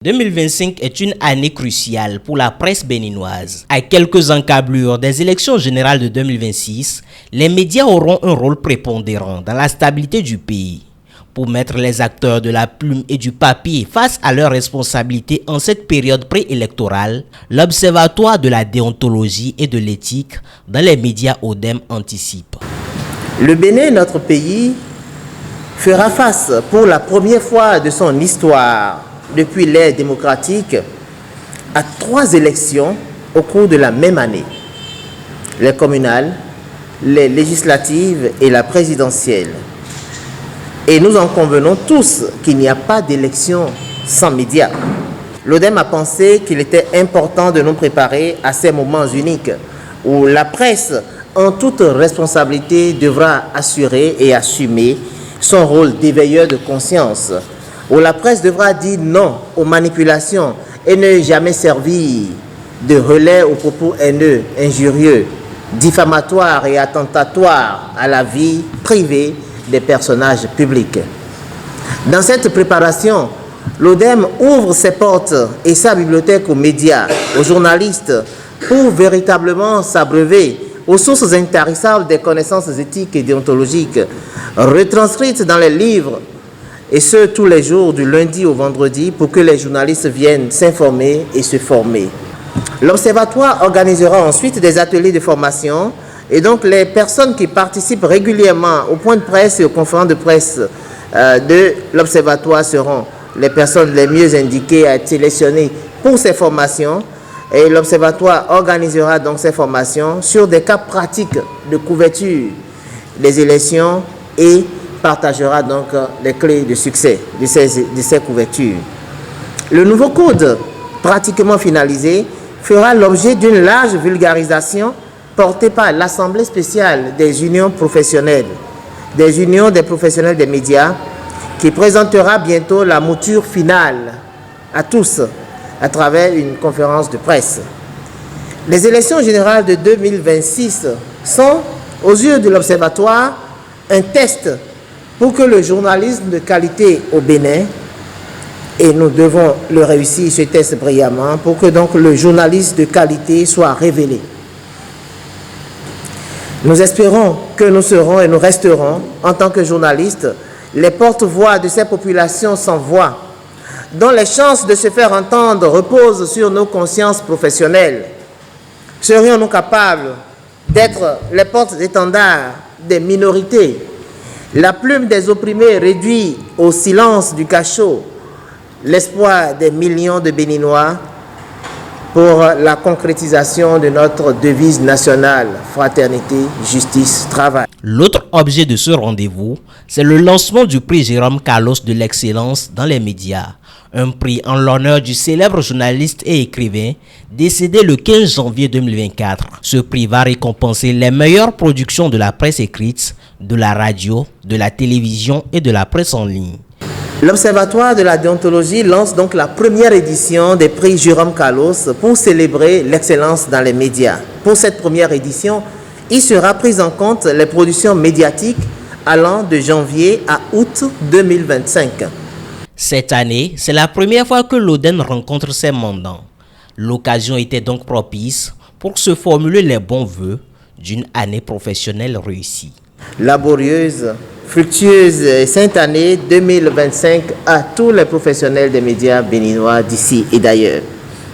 2025 est une année cruciale pour la presse béninoise. À quelques encablures des élections générales de 2026, les médias auront un rôle prépondérant dans la stabilité du pays. Pour mettre les acteurs de la plume et du papier face à leurs responsabilités en cette période préélectorale, l'Observatoire de la déontologie et de l'éthique dans les médias ODEM anticipe. Le Bénin, notre pays, fera face pour la première fois de son histoire depuis l'ère démocratique à 3 élections au cours de la même année. Les communales, les législatives et la présidentielle. Et nous en convenons tous qu'il n'y a pas d'élection sans médias. L'ODEM a pensé qu'il était important de nous préparer à ces moments uniques où la presse, en toute responsabilité, devra assurer et assumer son rôle d'éveilleur de conscience, où la presse devra dire non aux manipulations et ne jamais servir de relais aux propos haineux, injurieux, diffamatoires et attentatoires à la vie privée des personnages publics. Dans cette préparation, l'ODEM ouvre ses portes et sa bibliothèque aux médias, aux journalistes, pour véritablement s'abreuver aux sources intarissables des connaissances éthiques et déontologiques, retranscrites dans les livres, et ce tous les jours du lundi au vendredi pour que les journalistes viennent s'informer et se former. L'Observatoire organisera ensuite des ateliers de formation et donc les personnes qui participent régulièrement aux points de presse et aux conférences de presse de l'Observatoire seront les personnes les mieux indiquées à être sélectionnées pour ces formations. Et l'Observatoire organisera donc ces formations sur des cas pratiques de couverture des élections et partagera donc les clés de succès de ces couvertures. Le nouveau code, pratiquement finalisé, fera l'objet d'une large vulgarisation portée par l'Assemblée spéciale des unions professionnelles, des unions des professionnels des médias, qui présentera bientôt la mouture finale à tous à travers une conférence de presse. Les élections générales de 2026 sont, aux yeux de l'Observatoire, un test pour que le journalisme de qualité au Bénin, et nous devons le réussir ce test brillamment, pour que donc le journalisme de qualité soit révélé. Nous espérons que nous serons et nous resterons, en tant que journalistes, les porte-voix de ces populations sans voix, dont les chances de se faire entendre reposent sur nos consciences professionnelles. Serions-nous capables d'être les porte-étendards des minorités, la plume des opprimés réduit au silence du cachot, l'espoir des millions de Béninois pour la concrétisation de notre devise nationale, fraternité, justice, travail. L'autre objet de ce rendez-vous, c'est le lancement du prix Jérôme Carlos de l'excellence dans les médias. Un prix en l'honneur du célèbre journaliste et écrivain décédé le 15 janvier 2024. Ce prix va récompenser les meilleures productions de la presse écrite, de la radio, de la télévision et de la presse en ligne. L'Observatoire de la déontologie lance donc la première édition des prix Jérôme Carlos pour célébrer l'excellence dans les médias. Pour cette première édition, il sera pris en compte les productions médiatiques allant de janvier à août 2025. Cette année, c'est la première fois que l'ODEM rencontre ses mandants. L'occasion était donc propice pour se formuler les bons vœux d'une année professionnelle réussie. Laborieuse, fructueuse et sainte année 2025 à tous les professionnels des médias béninois d'ici et d'ailleurs.